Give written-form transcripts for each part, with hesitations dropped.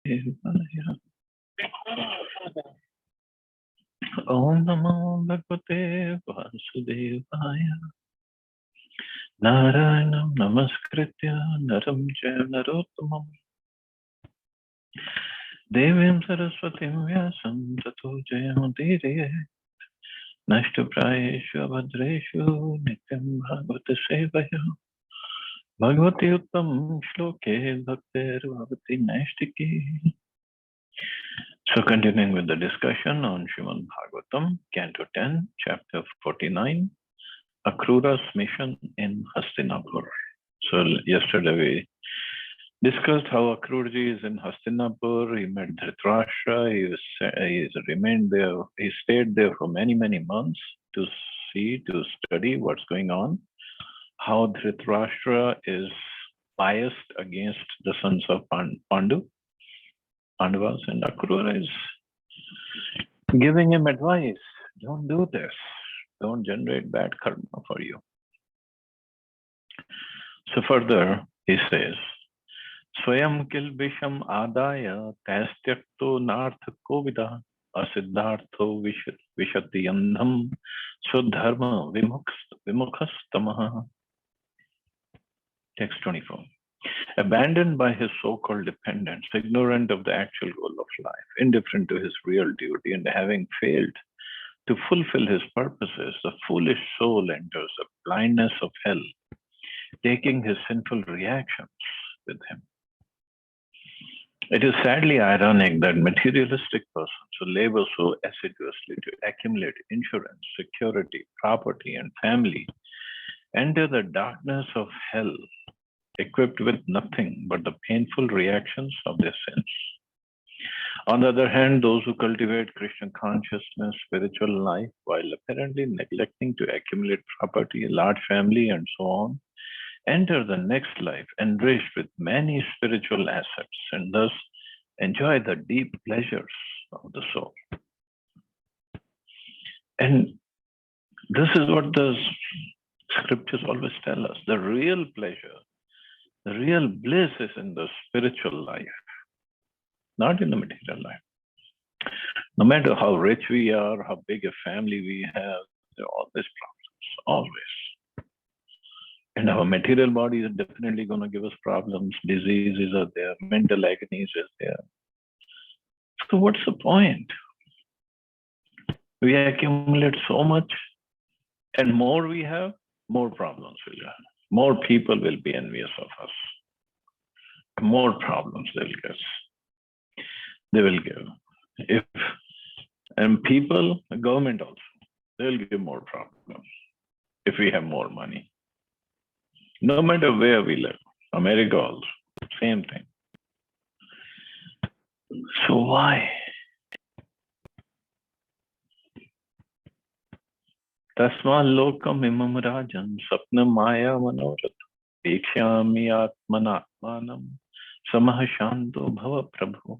Vasudevaya. Om Namo Bhagavate Vasudevaya. Narayanam Namaskritya Naram Jaya Narottamam Devim Saraswatim Vyasam Tato Jayamudiraya Nashtaprayeshu Abhadreshu Nityam Bhagavata Sevaya Bhagavati Uttam Shloke Bhaktir Bhavati Naistiki. So continuing with the discussion on Srimad Bhagavatam, Canto 10, Chapter 49, Akrura's mission in Hastinapur. So yesterday we discussed how Akruraji is in Hastinapur. He met Dhritarashtra. He remained there. He stayed there for many months to study what's going on. How Dhritarashtra is biased against the sons of Pandavas, and Akrura is giving him advice. Don't do this. Don't generate bad karma for you. So further, he says, Swayam kilbisham adaya tastyakto nartha kovida asiddhartho vishati yandham swadharma vimukhastamaha. Text 24. Abandoned by his so-called dependents, ignorant of the actual goal of life, indifferent to his real duty, and having failed to fulfill his purposes, the foolish soul enters the blindness of hell, taking his sinful reactions with him. It is sadly ironic that materialistic persons who labor so assiduously to accumulate insurance, security, property, and family enter the darkness of hell, equipped with nothing but the painful reactions of their sins. On the other hand, those who cultivate Krishna consciousness, spiritual life, while apparently neglecting to accumulate property, a large family, and so on, enter the next life enriched with many spiritual assets and thus enjoy the deep pleasures of the soul. And this is what the scriptures always tell us. The real pleasure, the real bliss is in the spiritual life, not in the material life. No matter how rich we are, how big a family we have, there are always problems, always. And our material body is definitely going to give us problems. Diseases are there, mental agonies is there. So what's the point? We accumulate so much, and more we have, more problems we'll have. More people will be envious of us. More problems they will give. And people, the government also, they'll give more problems if we have more money. No matter where we live, America also, same thing. So why? Tasma lokam imam rajan sapna maya manorat ekshami atmana atmanam samah shanto bhava prabhu.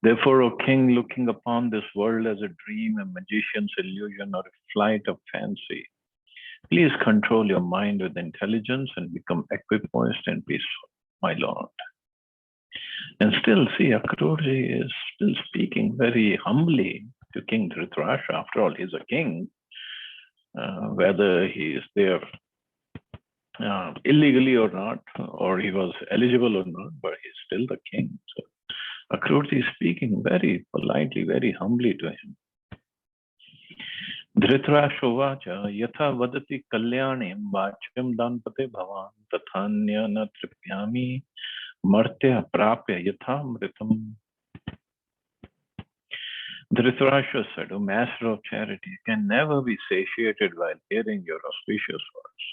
Therefore, O king, looking upon this world as a dream, a magician's illusion, or a flight of fancy, please control your mind with intelligence and become equipoised and peaceful, my lord. And still, see, Akruraji is still speaking very humbly to King Dhritarashtra. After all, he's a king. Whether he is there illegally or not, or he was eligible or not, but he's still the king. So Akruraji is speaking very politely, very humbly to him. Dhritarashtra yatha vadati kalyanim vachyam danpate bhavan tathanya na tripyami martya prapya yatha mritam. Dhritarashtra said, O master of charity, can never be satiated while hearing your auspicious words.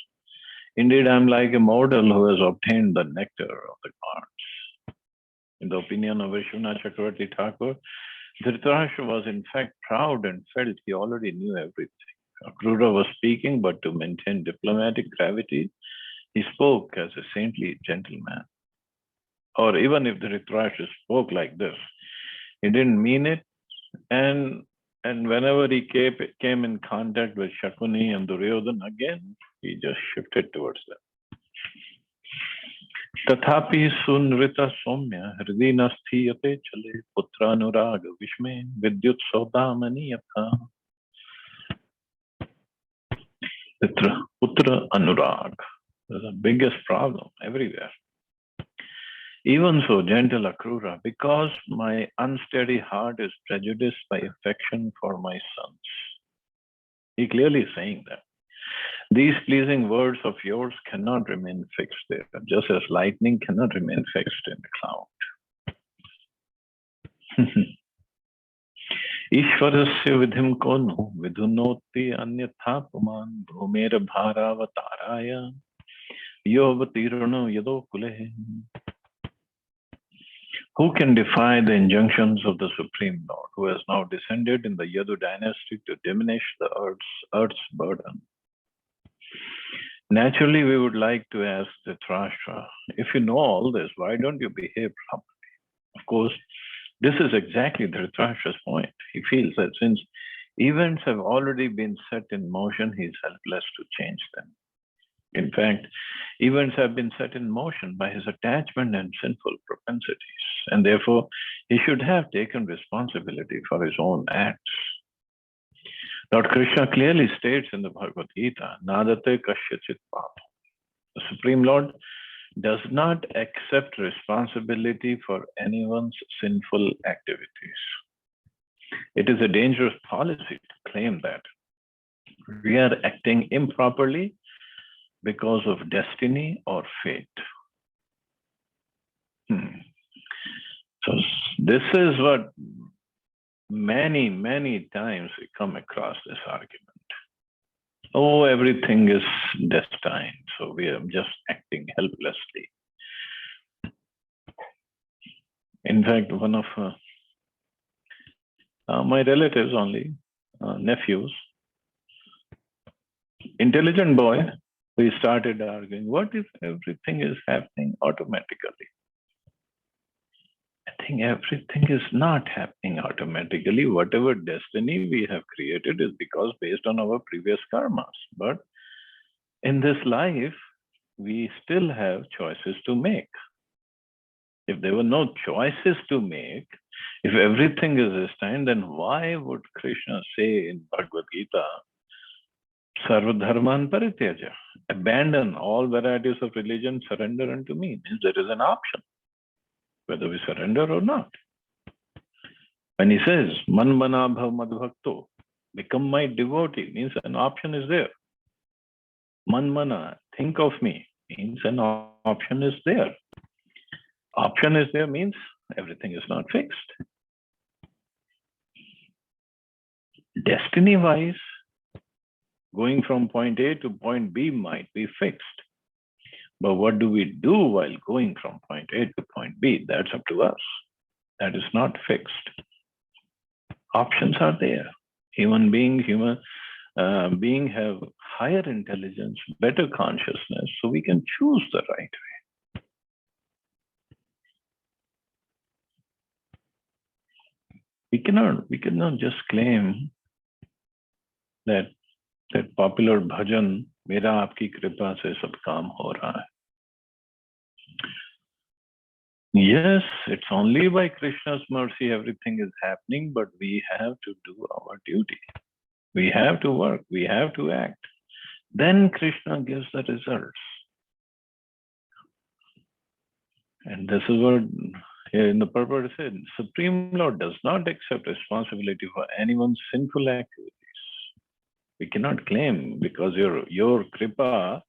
Indeed, I am like a mortal who has obtained the nectar of the gods. In the opinion of Vishwanath Chakravarti Thakur, Dhritarashtra was in fact proud and felt he already knew everything. Akrura was speaking, but to maintain diplomatic gravity, he spoke as a saintly gentleman. Or even if Dhritarashtra spoke like this, he didn't mean it. And whenever he came in contact with Shakuni and Duryodhana again, he just shifted towards them. तथापि सुनृता सौम्य हृदय न स्थीयते चले पुत्रानुराग विस्मय विद्युत सौदामनि यथा putra anurag is the biggest problem everywhere. Even so, gentle Akrura, because my unsteady heart is prejudiced by affection for my sons. He clearly is saying that. These pleasing words of yours cannot remain fixed there, just as lightning cannot remain fixed in the cloud. ईश्वरस्य विधिं को नु विधुनोति अन्यथा पुमान् भूमेर भारावताराय योऽवतीर्णो यदो कुले. Who can defy the injunctions of the Supreme Lord, who has now descended in the Yadu dynasty to diminish the earth's burden? Naturally, we would like to ask Dhritarashtra, if you know all this, why don't you behave properly? Of course, this is exactly Dhritarashtra's point. He feels that since events have already been set in motion, he is helpless to change them. In fact, events have been set in motion by his attachment and sinful propensities, and therefore he should have taken responsibility for his own acts. Lord Krishna clearly states in the Bhagavad Gita, Nadate kasyachit papa. The Supreme Lord does not accept responsibility for anyone's sinful activities. It is a dangerous policy to claim that we are acting improperly because of destiny or fate. So this is what many times we come across this argument. Oh, everything is destined, so we are just acting helplessly. In fact, one of my relatives only, nephews, intelligent boy, we started arguing, what if everything is happening automatically? I think everything is not happening automatically. Whatever destiny we have created is because based on our previous karmas. But in this life, we still have choices to make. If there were no choices to make, if everything is destined, then why would Krishna say in Bhagavad Gita, Sarva dharman parityaja, abandon all varieties of religion, surrender unto me? Means there is an option, whether we surrender or not. When he says, Man mana bhav madbhakto, become my devotee, means an option is there. Man mana, think of me, means an option is there. Option is there means everything is not fixed. Destiny-wise, going from point A to point B might be fixed. But what do we do while going from point A to point B? That's up to us. That is not fixed. Options are there. Human being have higher intelligence, better consciousness, so we can choose the right way. We cannot just claim that popular bhajan, मेरा आपकी कृपा से सब काम हो रहा है. Yes, it's only by Krishna's mercy everything is happening, but we have to do our duty. We have to work, we have to act. Then Krishna gives the results. And this is what here in the purport said, Supreme Lord does not accept responsibility for anyone's sinful activities. We cannot claim because your kripa,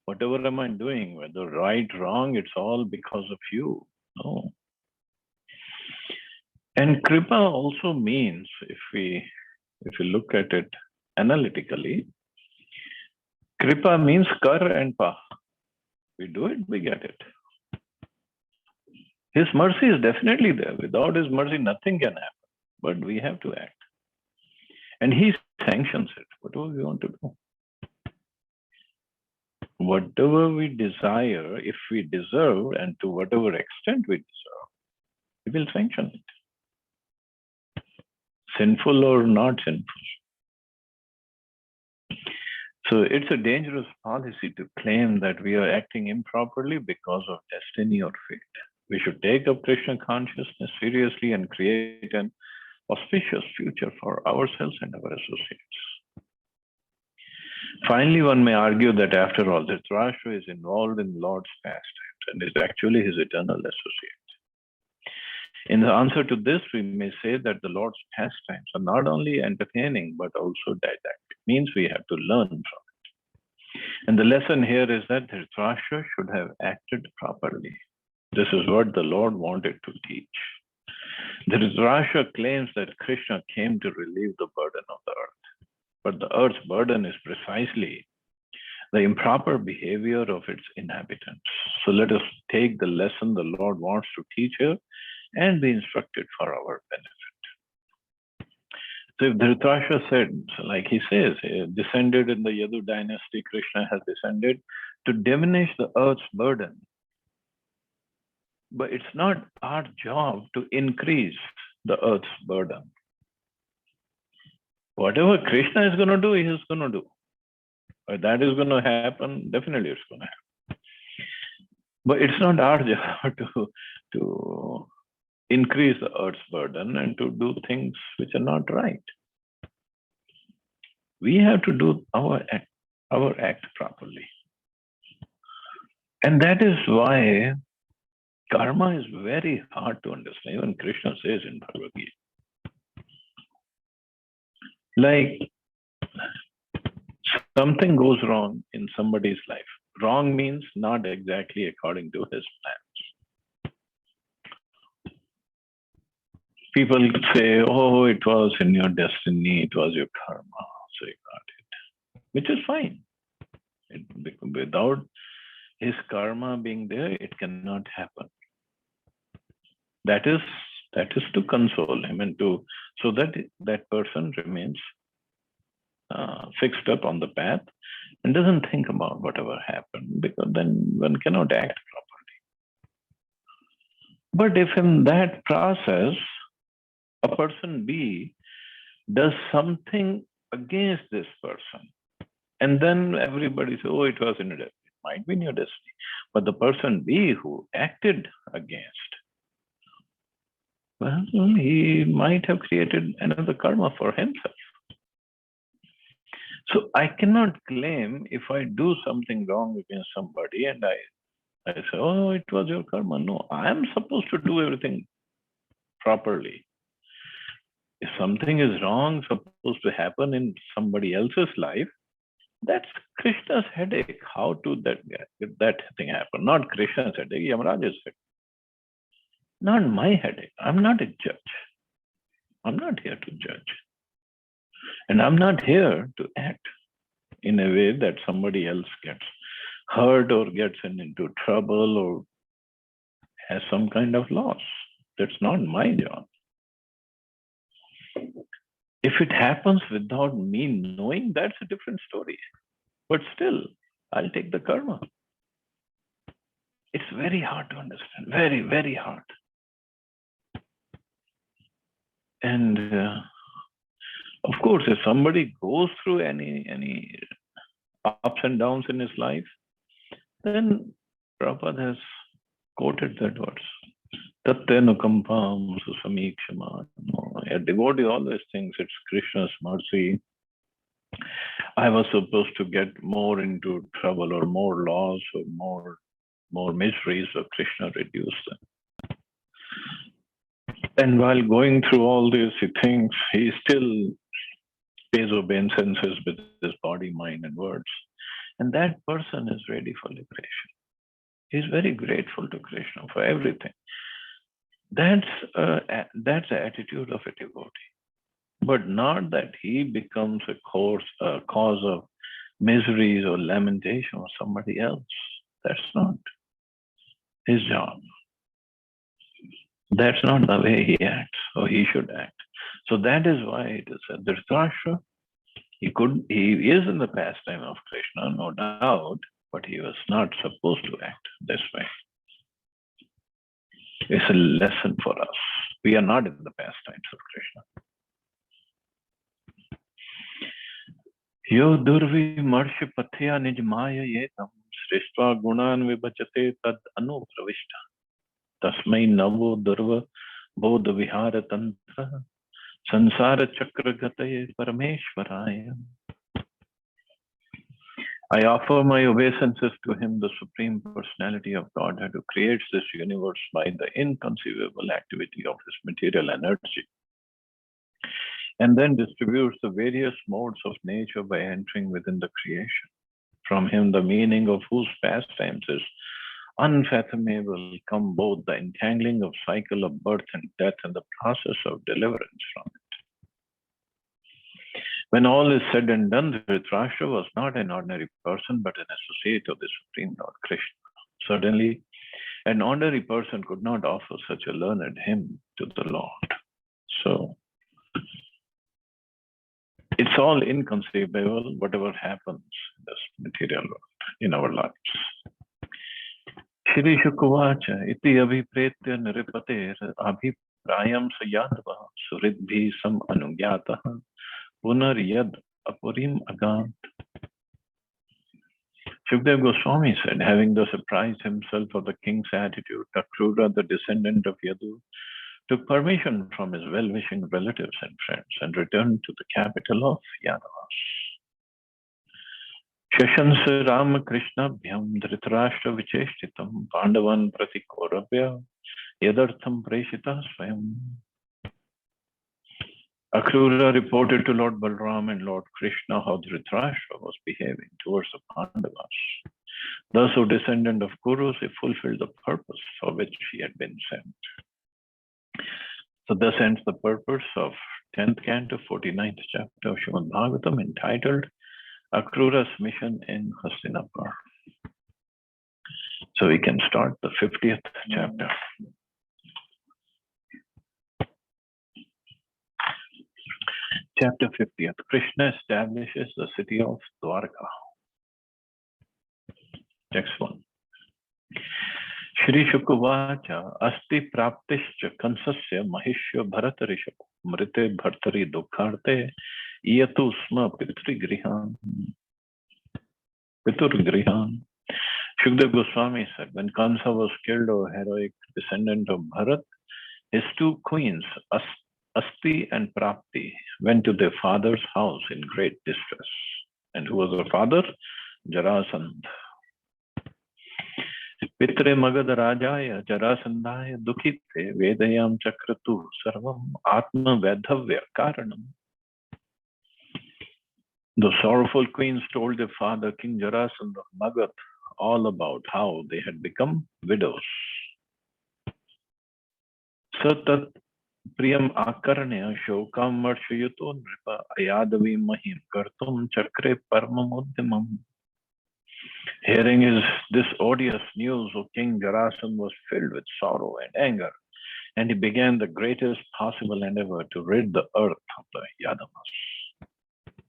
whatever am I doing, whether right, wrong, it's all because of you. No. And kripa also means, if we look at it analytically, kripa means kar and pa. We do it, we get it. His mercy is definitely there. Without his mercy, nothing can happen. But we have to act. And he sanctions it, whatever we want to do. Whatever we desire, if we deserve, and to whatever extent we deserve, he will sanction it. Sinful or not sinful. So it's a dangerous policy to claim that we are acting improperly because of destiny or fate. We should take up Krishna consciousness seriously and create an auspicious future for ourselves and our associates. Finally, one may argue that after all, Dhritarashtra is involved in Lord's pastimes and is actually his eternal associate. In the answer to this, we may say that the Lord's pastimes are not only entertaining but also didactic. Means we have to learn from it. And the lesson here is that Dhritarashtra should have acted properly. This is what the Lord wanted to teach. Dhritarashtra claims that Krishna came to relieve the burden of the earth. But the earth's burden is precisely the improper behavior of its inhabitants. So let us take the lesson the Lord wants to teach here and be instructed for our benefit. So if Dhritarashtra said, like he says, descended in the Yadu dynasty, Krishna has descended to diminish the earth's burden. But it's not our job to increase the earth's burden. Whatever Krishna is going to do, he is going to do. But that is going to happen, definitely it's going to happen. But it's not our job to increase the earth's burden and to do things which are not right. We have to do our act properly. And that is why karma is very hard to understand. Even Krishna says in Bhagavad Gita. Like something goes wrong in somebody's life. Wrong means not exactly according to his plans. People say, oh, it was in your destiny, it was your karma, so you got it. Which is fine. Without his karma being there, it cannot happen. That is to console him and so that that person remains fixed up on the path and doesn't think about whatever happened, because then one cannot act properly. But if in that process a person B does something against this person, and then everybody says, oh, it was in your destiny. It might be in your destiny. But the person B who acted against, well, he might have created another karma for himself. So I cannot claim if I do something wrong against somebody and I say, oh, it was your karma. No, I am supposed to do everything properly. If something is wrong, supposed to happen in somebody else's life, that's Krishna's headache. How to get that thing happen? Not Krishna's headache, Yamaraj's headache. Not my headache. I'm not a judge. I'm not here to judge. And I'm not here to act in a way that somebody else gets hurt or gets into trouble or has some kind of loss. That's not my job. If it happens without me knowing, that's a different story. But still, I'll take the karma. It's very hard to understand. Very, very hard. And of course, if somebody goes through any ups and downs in his life, then Prabhupada has quoted that verse. Tattenukampam susamikshama. A devotee always thinks it's Krishna's mercy. I was supposed to get more into trouble or more loss or more miseries, so Krishna reduced them. And while going through all this, he thinks he still pays obeisances with his body, mind, and words. And that person is ready for liberation. He's very grateful to Krishna for everything. That's the attitude of a devotee. But not that he becomes a cause of miseries or lamentation for somebody else. That's not his job. That's not the way he acts, or he should act. So that is why it is said, Dhritarashtra, he is in the pastime of Krishna, no doubt, but he was not supposed to act this way. It's a lesson for us. We are not in the pastimes of Krishna. Yo durvimarsh pathya nijmaya yetam srishtva gunan vibhajate tad anupravishta tasmai navo durva bodha vihara tantra sansara chakra gataye parameshwaraya. I offer my obeisances to him, the Supreme Personality of Godhead, who creates this universe by the inconceivable activity of his material energy, and then distributes the various modes of nature by entering within the creation. From him, the meaning of whose pastimes is unfathomable, come both the entangling of cycle of birth and death and the process of deliverance from it. When all is said and done, Dhritarashtra was not an ordinary person, but an associate of the Supreme Lord Krishna. Certainly, an ordinary person could not offer such a learned hymn to the Lord. So, it's all inconceivable, whatever happens in this material world, in our lives. Shri Shukuvacha, iti abhipretya nripater abhiprayam sayadva suridbhi sam anugyatah punar yad apurim agant. Shukdev Goswami said, having thus apprised himself of the king's attitude, Akrura, the descendant of Yadu, took permission from his well-wishing relatives and friends and returned to the capital of Yadavas. Shashansa Ramakrishnabhyam Dhritarashtra Vicheshtitam Pandavan Prati Kauravya Yadartham Preshita Swayam. Akrura reported to Lord Balram and Lord Krishna how Dhritarashtra was behaving towards the Pandavas. Thus, O descendant of Kurus, he fulfilled the purpose for which he had been sent. So thus ends the purpose of 10th canto, 49th chapter of Srimad Bhagavatam, entitled Akrura's Mission in Hastinapur. So we can start the 50th chapter. Chapter 50th. Krishna establishes the city of Dwarka. Next one. Shri Shukavacha asti praptischa kansasya mahishya bharatarisha mrite bhartari dukkarte iyatu sma pitrigrihan. Shukdev Goswami said, when Kansa was killed, O heroic descendant of Bharat, his two queens, Asti and Prapti, went to their father's house in great distress. And who was their father? Jarasandha. Pitre Magad Rajaya Jarasandhaya Dukhite Vedayam Chakratu Sarvam Atma Vedhavya Karanam. The sorrowful queens told their father, King Jarasandha of Magad, all about how they had become widows. Satat Priyam Akarnya Shokam Marshayuto Nripa Ayadavi Mahim Kartum Chakre Parmamuddimam. Hearing this odious news, O King Jarasandha was filled with sorrow and anger, and he began the greatest possible endeavor to rid the earth of the Yadavas.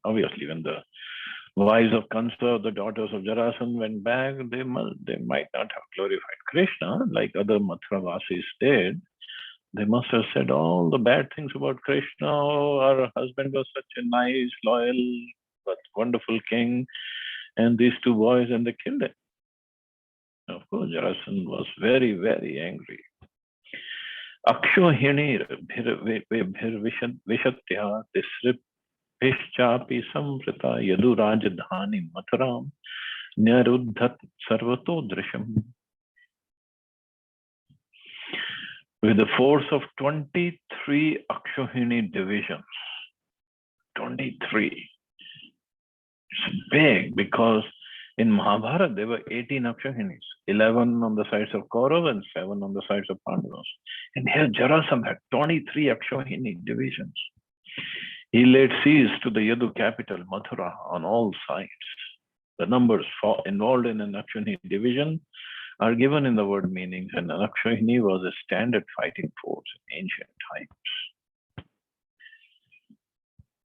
Obviously, when the wives of Kansa, the daughters of Jarasandha, went back, they might not have glorified Krishna like other Mathuravasis did. They must have said all the bad things about Krishna. Oh, our husband was such a nice, loyal, but wonderful king, and these two boys, and they killed him. Of course, Jarasandha was very, very angry. Akshohinir vishatya tisripishchapi samvrita yadu rajdhani mathuram nyaruddhat sarvato drisham. With the force of 23 Akshohini divisions, 23. It's big because in Mahabharata there were 18 Akshohinis, 11 on the sides of Kaurava and 7 on the sides of Pandavas. And here Jarasandha had 23 Akshohini divisions. He laid siege to the Yadu capital, Mathura, on all sides. The numbers involved in an Akshohini division are given in the word meanings, and an Akshohini was a standard fighting force in ancient times.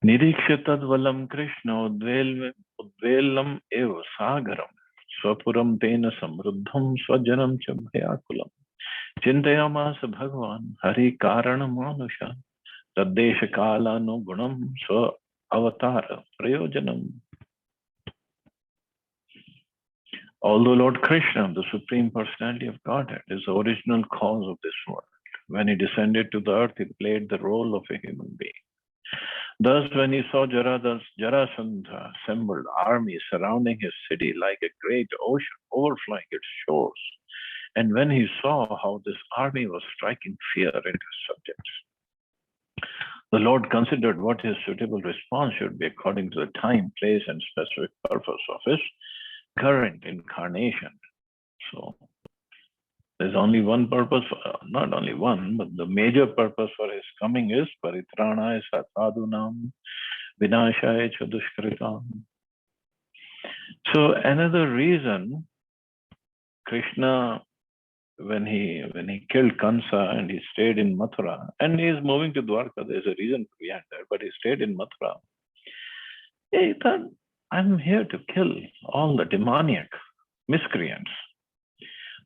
Nirikshitadvalam Krishna udvelam eva sagaram swapuram tena samruddham swajanam cha bhayakulam chintayamasa bhagavan hari karana manusha taddesha kala no gunam swa avatara prayojanam. Although Lord Krishna, the Supreme Personality of Godhead, is the original cause of this world, when he descended to the earth, he played the role of a human being. Thus, when he saw Jarasandha assembled army surrounding his city like a great ocean overflowing its shores, and when he saw how this army was striking fear into his subjects, the Lord considered what his suitable response should be according to the time, place, and specific purpose of his current incarnation. So there's only one purpose, not only one, but the major purpose for his coming is paritranaya sadhunam vinashaya cha dushkritam. So another reason Krishna, when he killed Kansa and he stayed in Mathura, and he is moving to Dwarka, there's a reason behind that, but he stayed in Mathura. He thought, I'm here to kill all the demoniac miscreants.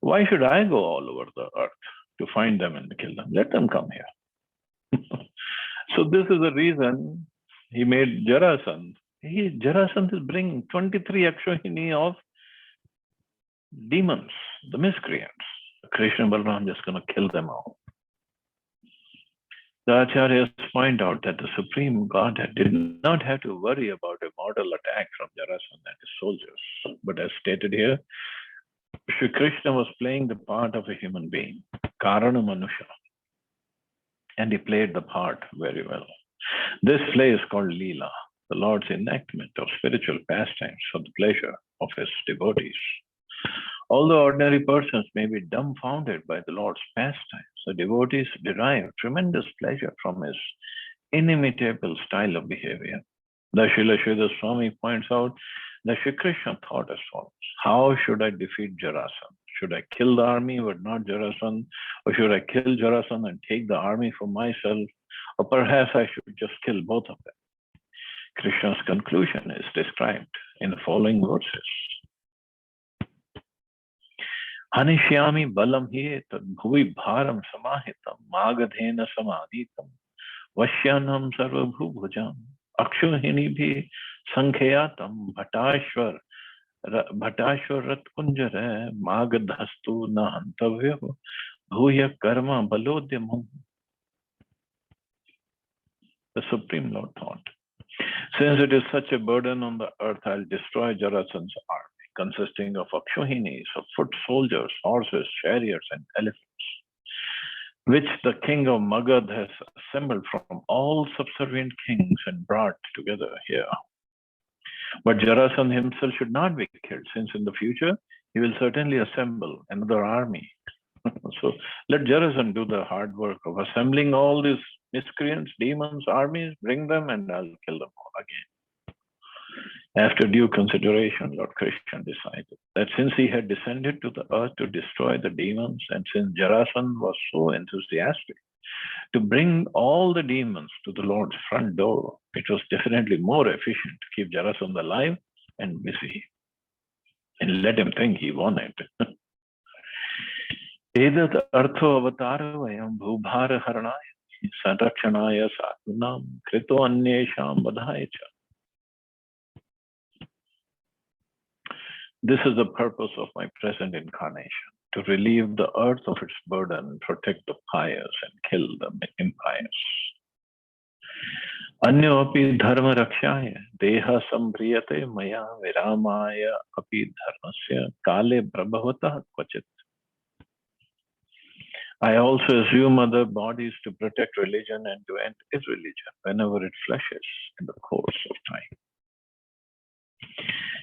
Why should I go all over the earth to find them and kill them? Let them come here. So this is the reason he made Jarasandh. Jarasandh is bringing 23 Akshohini of demons, the miscreants. Krishna and Balaram just going to kill them all. The Acharyas point out that the Supreme Godhead did not have to worry about a mortal attack from Jarasandha and his soldiers. But as stated here, Shri Krishna was playing the part of a human being, Karana Manusha, and he played the part very well. This play is called Leela, the Lord's enactment of spiritual pastimes for the pleasure of his devotees. Although ordinary persons may be dumbfounded by the Lord's pastimes, the devotees derive tremendous pleasure from his inimitable style of behavior. The Srila Sridhar Swami points out that Shri Krishna thought as follows: how should I defeat Jarasandha? Should I kill the army but not Jarasandha? Or should I kill Jarasandha and take the army for myself? Or perhaps I should just kill both of them. Krishna's conclusion is described in the following verses. Hanishyami balam hi tad bhuvi bharam samahitam magadhena samadhitam vashyanam sarva bhujam akshohini bhi sankhayatam bhatashwar rat kunjara magadhastu na hantavya bhuya karma balodyamam. The Supreme Lord thought, since it is such a burden on the earth, I'll destroy Jarasandha's army, consisting of Akshohinis, of foot soldiers, horses, chariots, and elephants, which the king of Magad has assembled from all subservient kings and brought together here. But Jarasandha himself should not be killed, since in the future he will certainly assemble another army. So let Jarasandha do the hard work of assembling all these miscreants, demons, armies, bring them, and I'll kill them all again. After due consideration, Lord Krishna decided that since he had descended to the earth to destroy the demons, and since Jarasandha was so enthusiastic to bring all the demons to the Lord's front door, it was definitely more efficient to keep Jarasandha alive and busy and let him think he won it. Edat artho avatarvayam bhubhara haranaya sanrakshanaya sadhunam krito anyesham vadhaya cha. This is the purpose of my present incarnation, to relieve the earth of its burden, protect the pious, and kill the impious. Anyo api dharma rakshaya deha sambriyate maya viramaya api dharmasya kale prabhavata kvachit. I also assume other bodies to protect religion and to end irreligion whenever it flashes in the course of time.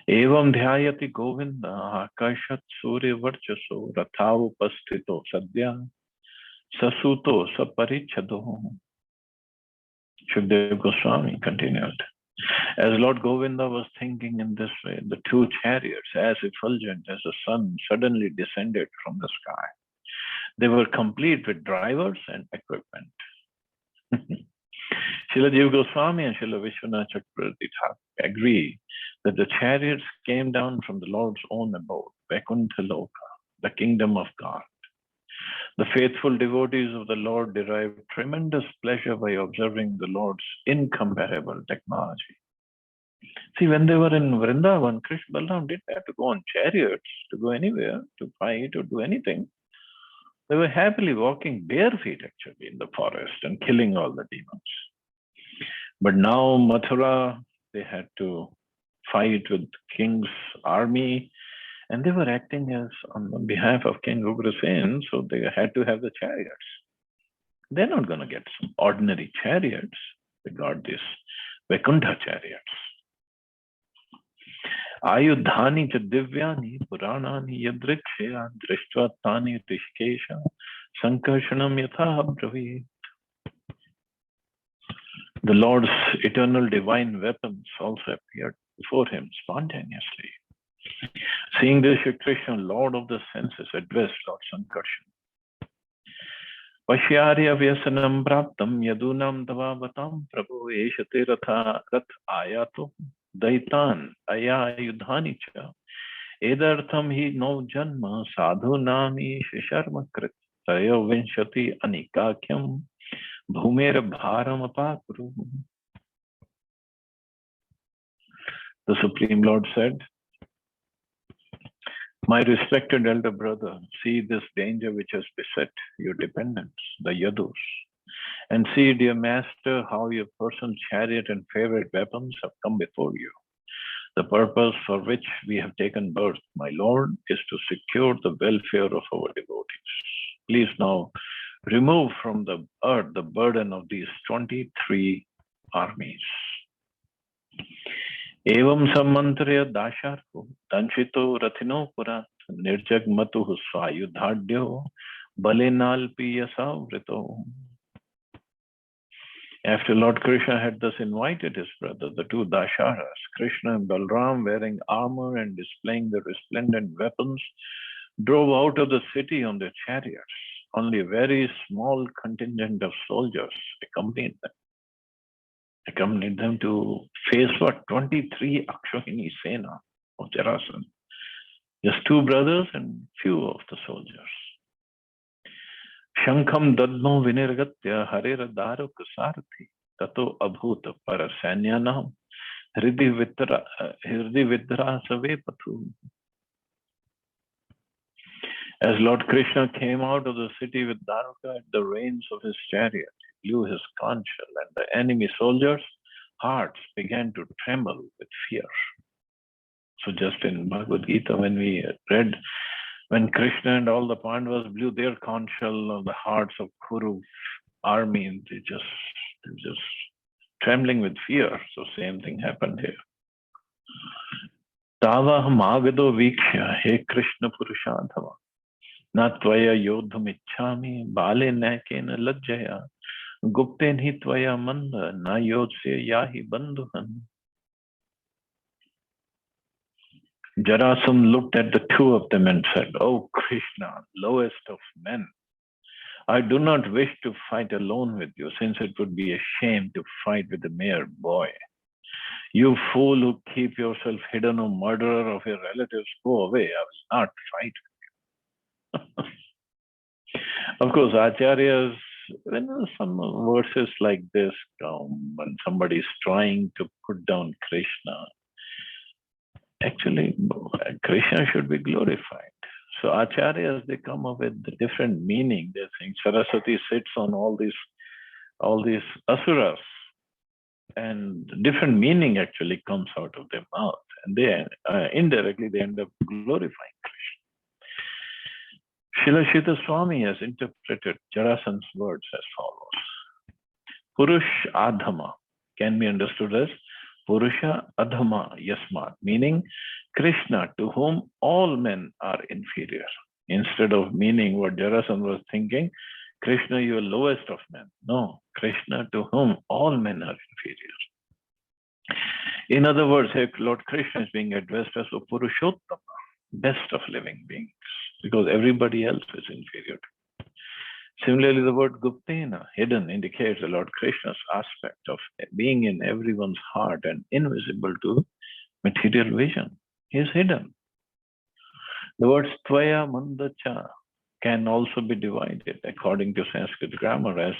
Evam dhyayati govinda akashat surya varchaso rathavupasthito sadhya sasuto saparichado. Shukdev Goswami continued. As Lord Govinda was thinking in this way, the two chariots, as effulgent as the sun, suddenly descended from the sky. They were complete with drivers and equipment. Srila Jiva Goswami and Srila Vishwanath Chakravarti agree that the chariots came down from the Lord's own abode, Vaikuntha Loka, the kingdom of God. The faithful devotees of the Lord derived tremendous pleasure by observing the Lord's incomparable technology. See, when they were in Vrindavan, Krishna Balaram didn't have to go on chariots to go anywhere, to fight or do anything. They were happily walking bare feet actually in the forest and killing all the demons. But now Mathura, they had to fight with king's army, and they were acting as on behalf of King Ugrasen, so they had to have the chariots. They're not going to get some ordinary chariots. They got these Vaikuntha chariots. Ayudhani cha divyani puranani yadrikshya drishtva tani rishikesha sankarshanam yatha bravi. The Lord's eternal divine weapons also appeared before him spontaneously. Seeing this, Shri Krishna, Lord of the senses, addressed Lord Sankarshan. Vashyarya vyasanam praptam yadunam tavavatam prabhu eshate rath ayato daitan ayayudhani cha edartham hi no janma sadhu nami shisharma krit tayo vinshati anikakyam bhumer bharam apakuru. The Supreme Lord said, my respected elder brother, see this danger which has beset your dependents, the Yadus. And see, dear master, how your personal chariot and favorite weapons have come before you. The purpose for which we have taken birth, my Lord, is to secure the welfare of our devotees. Please now remove from the earth the burden of these 23 armies. Evam samantrya dasharko danchito rathino purat nirjag matuh swayudhadyo balenalpi yasavrito. After Lord Krishna had thus invited his brother, the two Dasharas, Krishna and Balram, wearing armor and displaying their resplendent weapons, drove out of the city on their chariots. Only a very small contingent of soldiers accompanied them to face what? 23 Akshauhini Sena of Jarasandha. Just two brothers and few of the soldiers. Shankam dadmo vinirgatya harera daruk sarthi tato abhuta parasanyanam hridi vidra save pathu. As Lord Krishna came out of the city with Daruka at the reins of his chariot, he blew his conch shell, and the enemy soldiers' hearts began to tremble with fear. So just in Bhagavad Gita, when we read, when Krishna and all the Pandavas blew their conch shell on the hearts of Kuru army, they just trembling with fear. So same thing happened here. Tava magado vikshya he Krishna purushadhava na tvaya yodhum ichhami bale nakena lajjaya gupten hi tvaya manda na yodsya yahi bandhuhan. Jarasandha looked at the two of them and said, "Oh Krishna, lowest of men, I do not wish to fight alone with you, since it would be a shame to fight with a mere boy. You fool who keep yourself hidden, O murderer of your relatives, go away. I will not fight with you." Of course, Acharyas, when some verses like this come, when somebody is trying to put down Krishna, actually, Krishna should be glorified. So Acharyas, they come up with the different meaning. They think Saraswati sits on all these asuras, and different meaning actually comes out of their mouth, and they indirectly they end up glorifying Krishna. Srila Sridhar Swami has interpreted Jarasandha's words as follows: Purush Adhama can be understood as Purusha Adhama Yasmat, meaning Krishna, to whom all men are inferior. Instead of meaning what Jarasandha was thinking, Krishna, you are lowest of men. No, Krishna, to whom all men are inferior. In other words, Lord Krishna is being addressed as a Purushottama, best of living beings, because everybody else is inferior. Similarly, the word Guptena, hidden, indicates the Lord Krishna's aspect of being in everyone's heart and invisible to material vision. He is hidden. The words Tvaya Mandacha can also be divided according to Sanskrit grammar as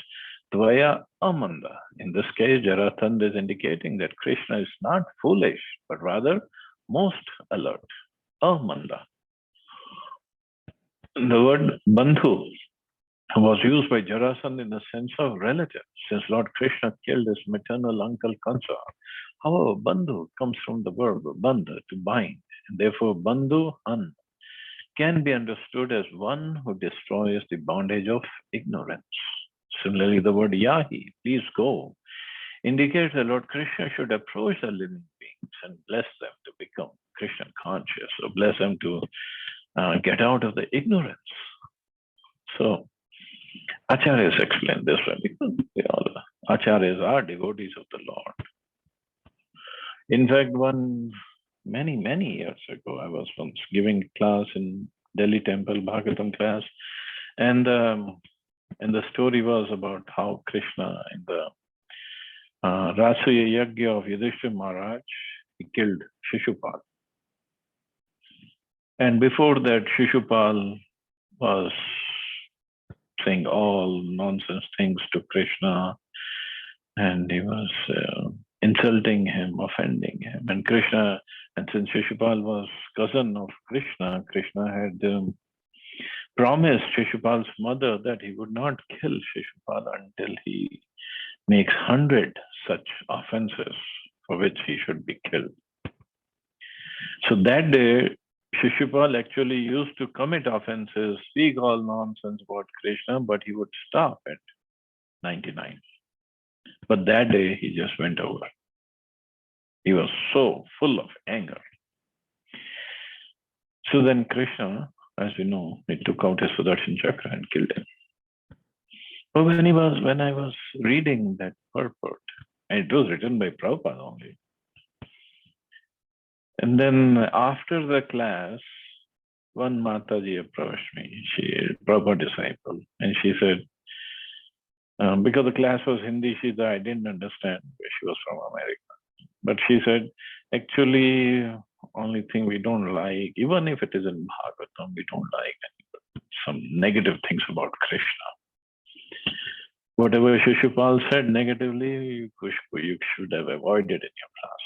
Tvaya Amanda. In this case, Jarathand is indicating that Krishna is not foolish, but rather most alert. Amanda. The word Bandhu was used by Jarathand in the sense of relative, since Lord Krishna killed his maternal uncle Kansa. However, Bandhu comes from the verb bandha, to bind, and therefore Bandhu Han can be understood as one who destroys the bondage of ignorance. Similarly, the word Yahi, please go, indicates that Lord Krishna should approach the living beings and bless them to become Krishna conscious, or bless them to get out of the ignorance. So, Acharyas explain this way because Acharyas are devotees of the Lord. In fact, many years ago, I was once giving class in Delhi Temple, Bhagavatam class, and the story was about how Krishna in the Rasuya Yagya of Yudhishthira Maharaj, he killed Shishupal. And before that, Shishupal was saying all nonsense things to Krishna, and he was insulting him, offending him. And Krishna, and since Shishupal was cousin of Krishna, Krishna had promised Shishupal's mother that he would not kill Shishupal until he makes 100 such offenses for which he should be killed. So that day, Shishupal actually used to commit offenses, speak all nonsense about Krishna, but he would stop at 99. But that day, he just went over. He was so full of anger. So then Krishna, as we know, he took out his Sudarshan Chakra and killed him. But when I was reading that purport, and it was written by Prabhupada only. And then after the class, one Mataji approached me, she a Prabhupada disciple, and she said, because the class was Hindi, she said, I didn't understand where she was from America. But she said, actually, only thing we don't like, even if it is in Bhagavatam, we don't like some negative things about Krishna. Whatever Shishupal said negatively, you should have avoided in your class.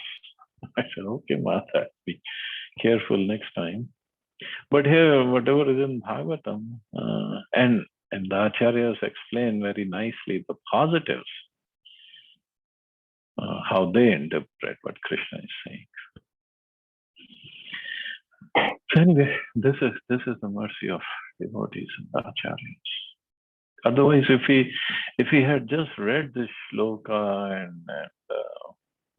I said, okay, Mata, be careful next time. But here, whatever is in Bhagavatam, and the Acharyas explain very nicely the positives, how they interpret what Krishna is saying. So anyway, this is the mercy of devotees and the Acharyas. Otherwise, if he had just read this shloka and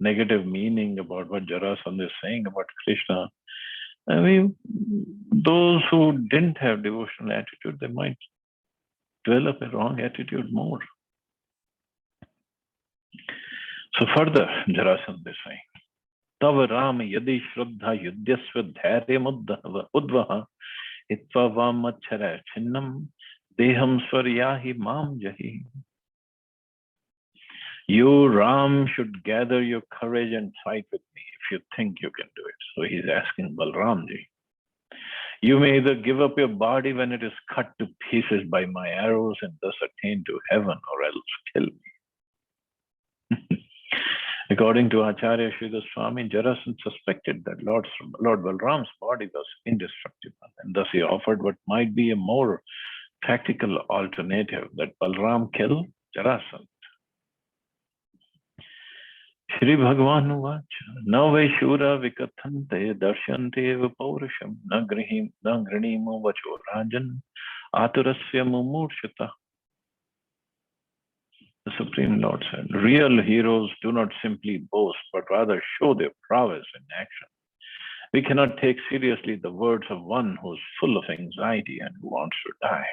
negative meaning about what Jarasandha is saying about Krishna, I mean, those who didn't have devotional attitude, they might develop a wrong attitude more. So further, Jarasandha is saying, Tava Ram yadi shraddha yudyasva dharyam udvaha itva vamachara chinnam deham swaryahi mam jahi. You, Ram, should gather your courage and fight with me if you think you can do it. So he's asking Balramji, you may either give up your body when it is cut to pieces by my arrows and thus attain to heaven, or else kill me. According to Acharya Sridhar Swami, Jarasandha suspected that Lord Balram's body was indestructible, and thus he offered what might be a more practical alternative, that Balram kill Jarasandha. Shri Bhagavan Uvacha, na ve shura vikathante darshante eva paurasham na granimo vacho rajan aturasya mumurshata. The Supreme Lord said, real heroes do not simply boast, but rather show their prowess in action. We cannot take seriously the words of one who is full of anxiety and who wants to die.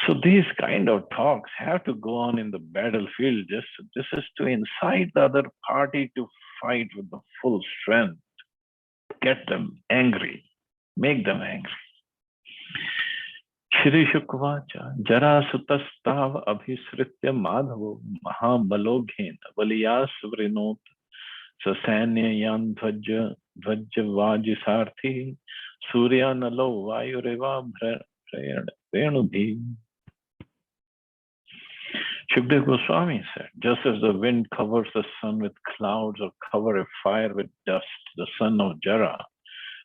So these kind of talks have to go on in the battlefield. This is to incite the other party to fight with the full strength, get them angry, make them angry. Shri Shukvacha, Jara Sutastav Abhisritya Madhavo Mahabaloghen Valiyas Vrinot Sasanya Yan Dhvajya Vajisarthi Surya Nalo Vayureva Venudhi. Shukdev Goswami said, just as the wind covers the sun with clouds or cover a fire with dust, the son of Jara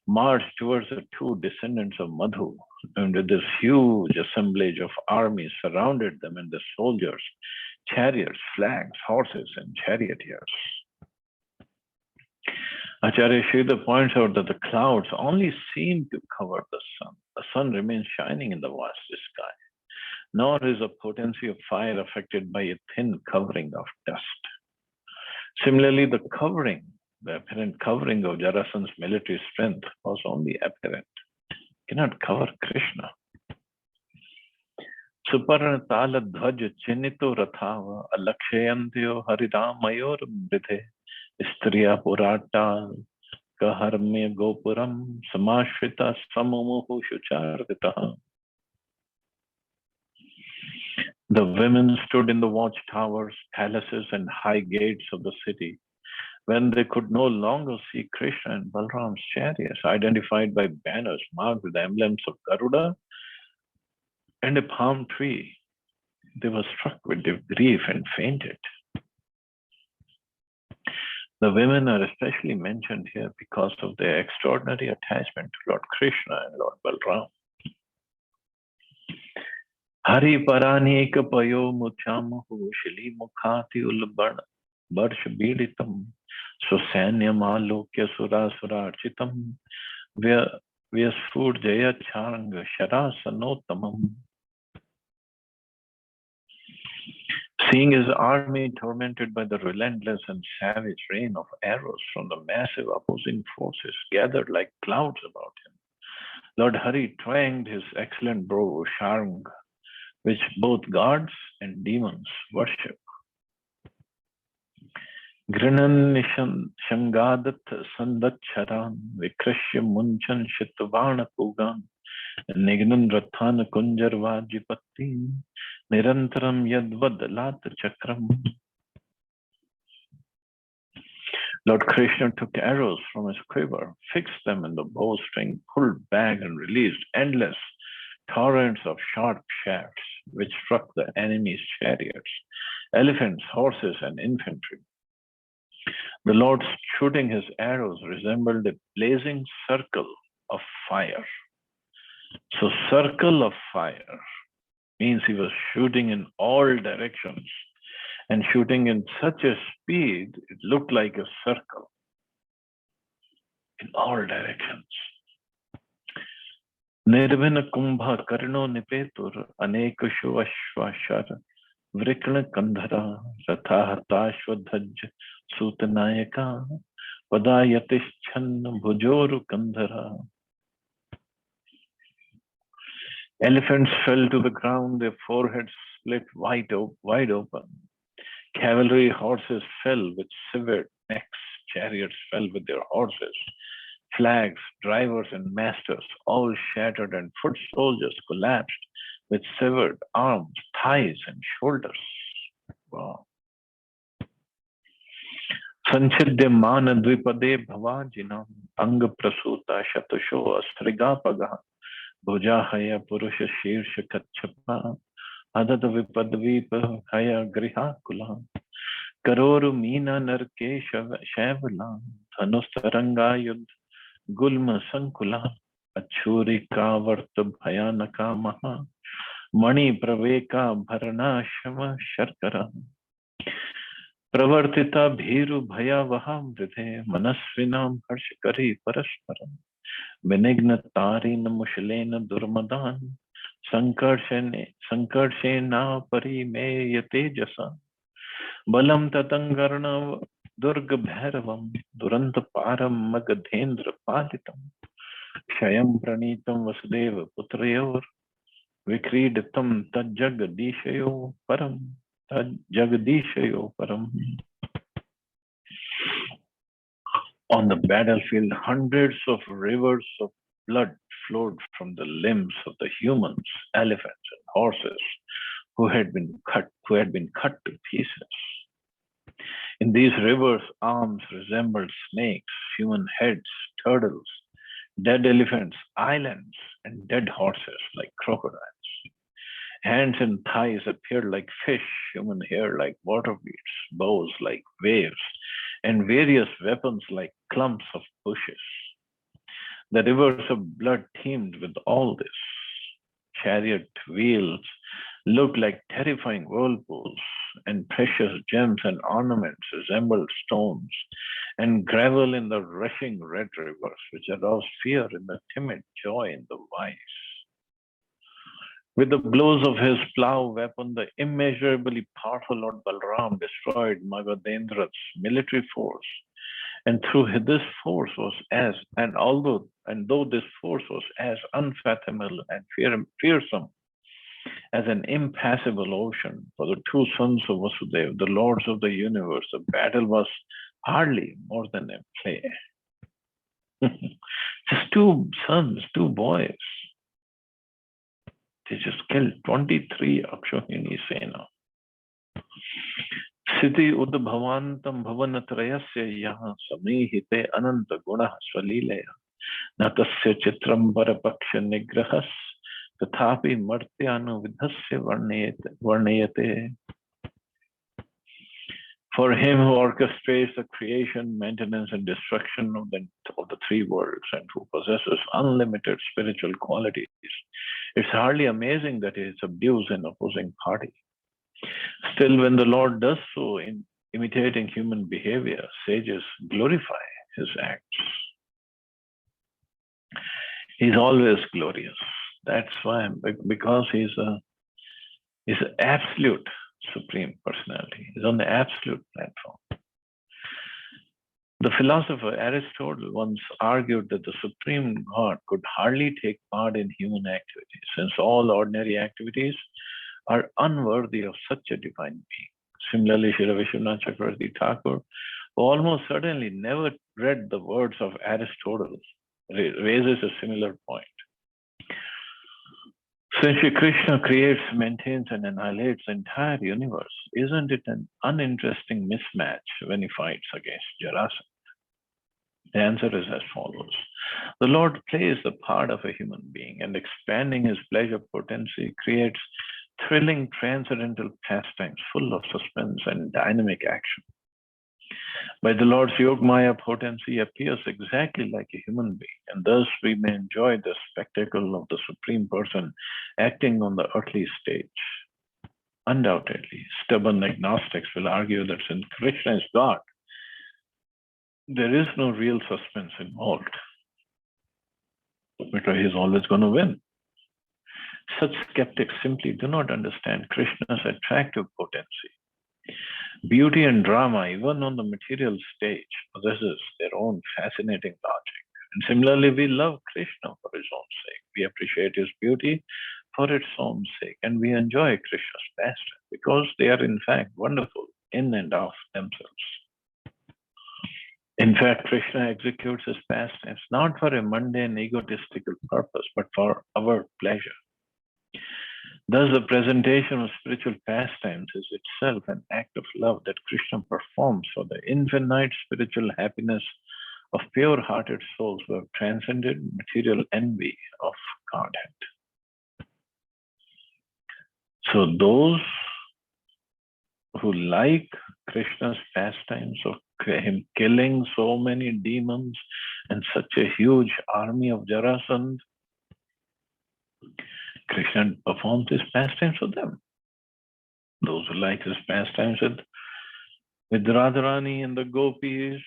marched towards the two descendants of Madhu, and with this huge assemblage of armies surrounded them and the soldiers, chariots, flags, horses, and charioteers. Acharya Sridhar points out that the clouds only seem to cover the sun. The sun remains shining in the vast sky, nor is the potency of fire affected by a thin covering of dust. Similarly, the apparent covering of Jarasandha's military strength was only apparent. It cannot cover Krishna. Suparna tala dhvaj chinito rathava alakshayantyo haridamayor mrithe striya purata kaharmya gopuram samashrita samumuhu shucharvitaha. The women stood in the watchtowers, palaces, and high gates of the city when they could no longer see Krishna and Balram's chariots, identified by banners marked with the emblems of Garuda and a palm tree. They were struck with grief and fainted. The women are especially mentioned here because of their extraordinary attachment to Lord Krishna and Lord Balram. Hari Paranik Payo Muchamahu Shili Mukhati Ulban Barsh Biditam Susanyam Alokya Sura Surarchitam Vyasfur Jaya Chang Sharasanotamam. Seeing his army tormented by the relentless and savage rain of arrows from the massive opposing forces gathered like clouds about him, Lord Hari twanged his excellent bow Sharang, which both gods and demons worship. Grinan Shangadat Sandacharan Vikrashya Munchan Shitavana Pugan Nignan Rathan Kunjarva Jipati Nirantaram Yadvad Lat Chakram. Lord Krishna took arrows from his quiver, fixed them in the bowstring, pulled back and released endless torrents of sharp shafts which struck the enemy's chariots, elephants, horses, and infantry. The Lord shooting his arrows resembled a blazing circle of fire. So circle of fire means he was shooting in all directions and shooting in such a speed, it looked like a circle in all directions. Nirvina kumbha karno nipetur anekushu ashvashar vrikna kandhara ratha hatashvadhaj sutanayaka vadayatischanna bhujoru kandhara. Elephants fell to the ground, their foreheads split wide open. Cavalry horses fell with severed necks, chariots fell with their horses. Flags, drivers, and masters all shattered, and foot soldiers collapsed with severed arms, thighs, and shoulders. Wow. Sanchidyamana dvipade bhavajinam anga prasuta shatusho asrigapaga bhujahaya purusha shirsha kachapa adata vipadvipa haya griha kulam karoru meena narke shavalam dhanustaranga yudh Gulma Sankula Achuri Kavarta Bhayanaka Maha Mani Praveka Bharanashama Sharkara Pravartita Bhiru Bhaya Vaham Vrithe Manasvinam Harshikari Parasparam Vinigna Tarina Mushalena Durmadan Sankarshena Pari Me Yatejasa Balam Tatangarna Durga Bhairavam Duranta Param Magadhendra Palitam Shayam Pranitam Vasudeva Putrayor Vikridatam Tajagadishayo Param Tajagadishayo Param. On the battlefield, hundreds of rivers of blood flowed from the limbs of the humans, elephants, and horses who had been cut to pieces. In these rivers, arms resembled snakes, human heads, turtles, dead elephants, islands, and dead horses like crocodiles. Hands and thighs appeared like fish, human hair like water weeds, bows like waves, and various weapons like clumps of bushes. The rivers of blood teemed with all this. Chariot wheels looked like terrifying whirlpools, and precious gems and ornaments resembled stones, and gravel in the rushing red rivers, which aroused fear in the timid, joy in the wise. With the blows of his plow weapon, the immeasurably powerful Lord Balram destroyed Magadendra's military force. And through this force was as, and though this force was as unfathomable and fearsome as an impassable ocean for the two sons of Vasudeva, the lords of the universe, the battle was hardly more than a play. Just two sons, two boys. They just killed 23 Akshohini Sena. Siddhi Udbhavantam Bhavanatrayasya Yaha Samihite Ananta Guna Swalileya Natasya Chitram Parapaksha Nigrahas Tathapi Martyanu Vidhasya Varnayate. For him who orchestrates the creation, maintenance, and destruction of the three worlds and who possesses unlimited spiritual qualities, it's hardly amazing that he subdues an opposing party. Still, when the Lord does so in imitating human behavior, sages glorify his acts. He's always glorious. That's why, because he's absolute supreme personality. He's on the absolute platform. The philosopher Aristotle once argued that the supreme God could hardly take part in human activities, since all ordinary activities are unworthy of such a divine being. Similarly, Srila Vishwanath Chakravarti Thakur, who almost certainly never read the words of Aristotle, raises a similar point. Since Shri Krishna creates, maintains, and annihilates the entire universe, isn't it an uninteresting mismatch when he fights against Jarasandha? The answer is as follows. The Lord plays the part of a human being, and expanding his pleasure potency creates thrilling transcendental pastimes full of suspense and dynamic action. By the Lord's Yogamaya potency appears exactly like a human being, and thus we may enjoy the spectacle of the Supreme Person acting on the earthly stage. Undoubtedly, stubborn agnostics will argue that since Krishna is God, there is no real suspense involved, because he's always going to win. Such skeptics simply do not understand Krishna's attractive potency. Beauty and drama, even on the material stage, possesses their own fascinating logic. And similarly, we love Krishna for his own sake. We appreciate his beauty for its own sake. And we enjoy Krishna's pastimes because they are in fact wonderful in and of themselves. In fact, Krishna executes his pastimes not for a mundane egotistical purpose, but for our pleasure. Thus, the presentation of spiritual pastimes is itself an act of love that Krishna performs for the infinite spiritual happiness of pure-hearted souls who have transcended material envy of Godhead. So those who like Krishna's pastimes of him killing so many demons and such a huge army of Jarasandha, Krishna performs his pastimes for them. Those who like his pastimes with Radharani and the gopis,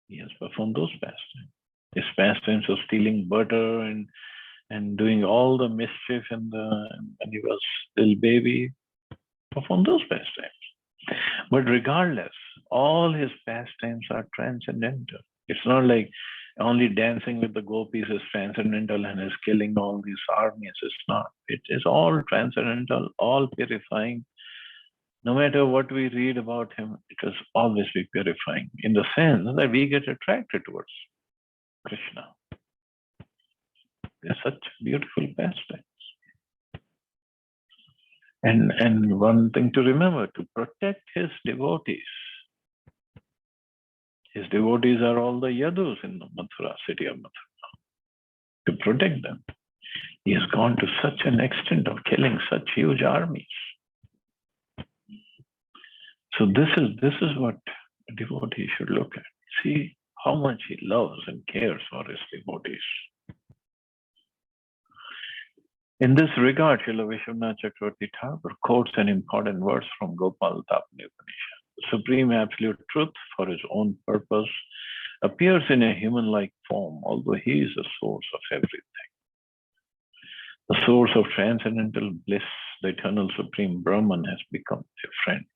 he has performed those pastimes. His pastimes of stealing butter and doing all the mischief when he was still baby, performed those pastimes. But regardless, all his pastimes are transcendental. It's not like only dancing with the gopis is transcendental and is killing all these armies. It's not. It is all transcendental, all purifying. No matter what we read about him, it will always be purifying in the sense that we get attracted towards Krishna. They're such beautiful pastimes. And one thing to remember, to protect his devotees. His devotees are all the Yadus in the Mathura, city of Mathura. To protect them, He has gone to such an extent of killing such huge armies. So this is what a devotee should look at. See how much he loves and cares for his devotees. In this regard, Srila Vishwanath Chakravarti Thakur quotes an important verse from Gopal Tapani Upanishad. The supreme absolute truth for his own purpose appears in a human-like form, although he is the source of everything. The source of transcendental bliss, the eternal supreme Brahman, has become a friend.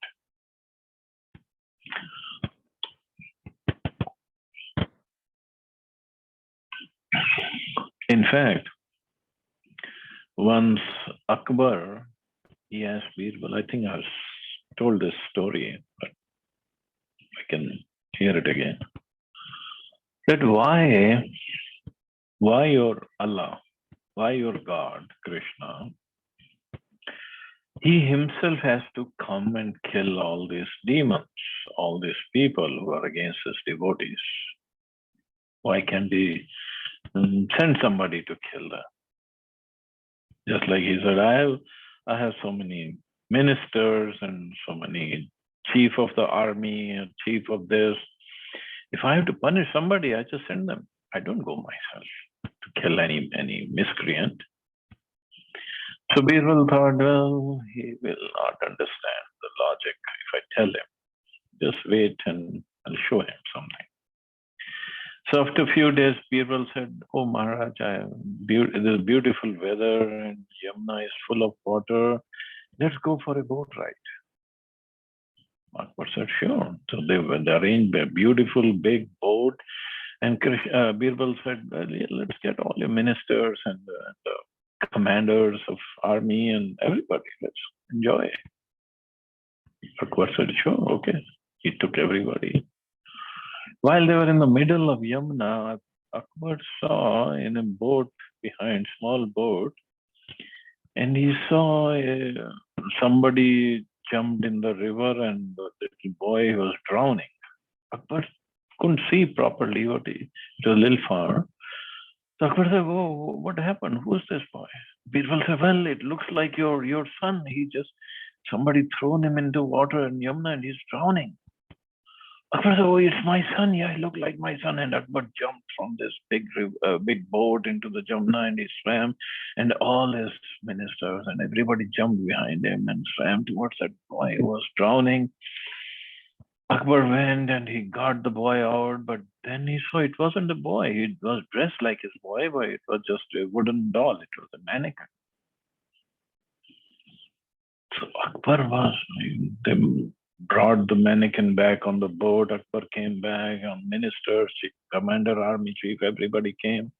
In fact, once Akbar, he asked Birbal, I think I've told this story, but I can hear it again. That why your Allah, why your God, Krishna, he himself has to come and kill all these demons, all these people who are against his devotees. Why can't he send somebody to kill them? Just like he said, I have so many ministers and so many chief of the army and chief of this. If I have to punish somebody, I just send them. I don't go myself to kill any miscreant. So Birbal thought, well, he will not understand the logic if I tell him. Just wait and I'll show him something. So after a few days, Birbal said, oh Maharaj, there's beautiful weather and Yamuna is full of water. Let's go for a boat ride. Akbar said, sure. So they arranged a beautiful big boat. And Birbal said, well, yeah, let's get all your ministers and the commanders of army and everybody. Let's enjoy. Akbar said, sure, okay. He took everybody. While they were in the middle of Yamuna, Akbar saw in a boat behind, small boat, and he saw somebody jumped in the river and the little boy was drowning. Akbar couldn't see properly it was a little far. So Akbar said, oh, what happened? Who's this boy? Birbal said, well, it looks like your son. Somebody thrown him into water in Yamuna and he's drowning. Akbar said, oh, it's my son. Yeah, he looked like my son. And Akbar jumped from this big boat into the Jamuna and he swam. And all his ministers and everybody jumped behind him and swam towards that boy who was drowning. Akbar went and he got the boy out, but then he saw it wasn't a boy. He was dressed like his boy, but it was just a wooden doll. It was a mannequin. So Akbar they brought the mannequin back on the boat. Akbar came back, ministers, chief, commander, army chief, everybody came.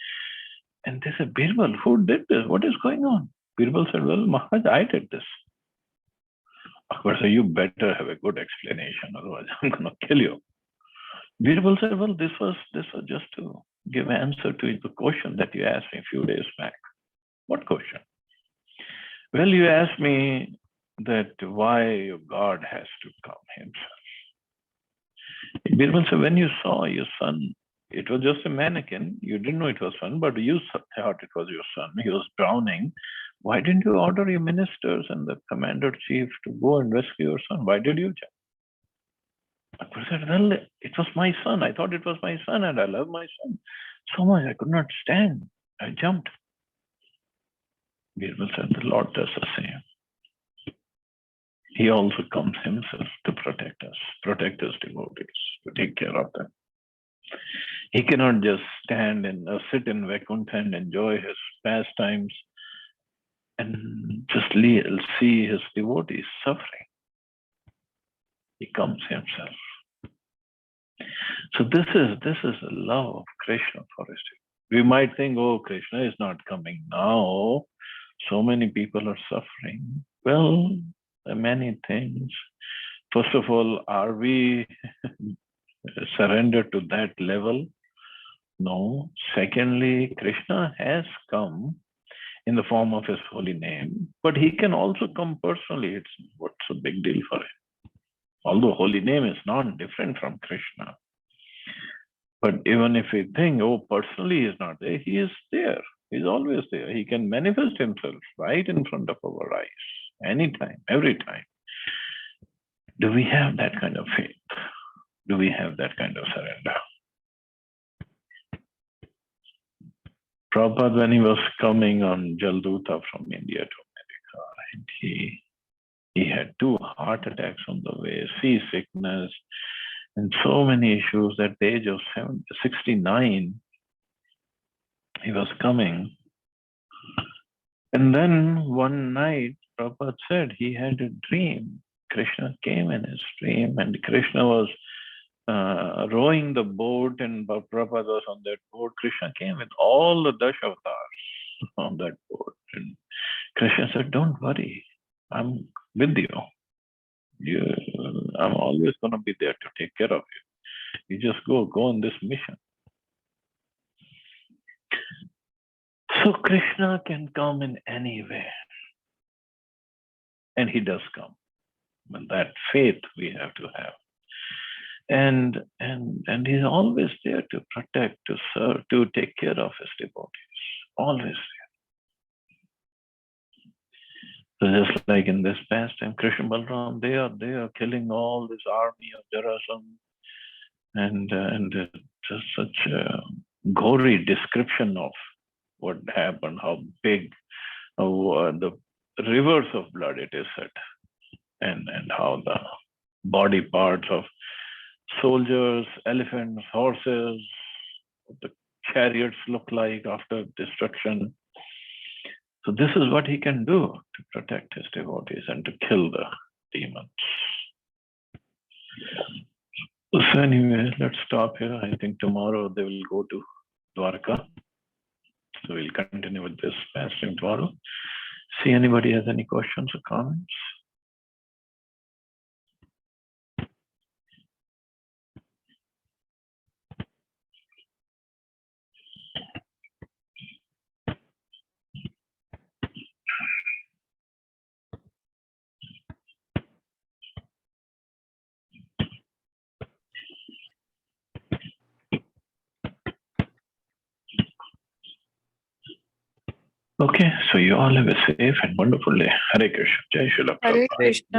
And they said, Birbal, who did this? What is going on? Birbal said, well, Maharaj, I did this. Akbar said, you better have a good explanation, otherwise I'm going to kill you. Birbal said, well, this was just to give answer to the question that you asked me a few days back. What question? Well, you asked me that why God has to come himself. Birbal said, when you saw your son, it was just a mannequin. You didn't know it was son, but you thought it was your son. He was drowning. Why didn't you order your ministers and the commander-chief to go and rescue your son? Why did you jump? Akbar said, well, it was my son. I thought it was my son and I love my son so much I could not stand. I jumped. Birbal said, the Lord does the same. He also comes himself to protect us, protect his devotees, to take care of them. He cannot just stand and sit in Vaikuntha and enjoy his pastimes and just see his devotees suffering. He comes himself. So this is the love of Krishna for us. We might think, oh, Krishna is not coming now. So many people are suffering. Well, there are many things. First of all, are we surrendered to that level? No. Secondly, Krishna has come in the form of his holy name, but he can also come personally. What's a big deal for him? Although holy name is not different from Krishna. But even if we think, oh, personally he is not there, he is there. He's always there. He can manifest himself right in front of our eyes, anytime, every time. Do we have that kind of faith? Do we have that kind of surrender? Prabhupada, when he was coming on Jalduta from India to America, and he had 2 heart attacks on the way, seasickness, and so many issues. At the age of 69, he was coming. And then one night, Prabhupada said he had a dream. Krishna came in his dream, and Krishna was rowing the boat, and Prabhupada was on that boat. Krishna came with all the Dashavatars on that boat. And Krishna said, don't worry, I'm with you. I'm always going to be there to take care of you. You just go on this mission. So Krishna can come in any way. And he does come. But that faith we have to have. And he's always there to protect, to serve, to take care of his devotees. Always there. So just like in this pastime, Krishna Balram, they are killing all this army of Jarasandha. And just such a gory description of what happened, how big the rivers of blood it is said, and how the body parts of soldiers, elephants, horses, the chariots look like after destruction. So this is what he can do to protect his devotees and to kill the demons. So anyway, let's stop here. I think tomorrow they will go to Dwarka. So we'll continue with this fasting tomorrow. See, anybody has any questions or comments? Okay, so you all have a safe and wonderful day. Hare Krishna. Jai Srila Hare Prabhupada. Krishna.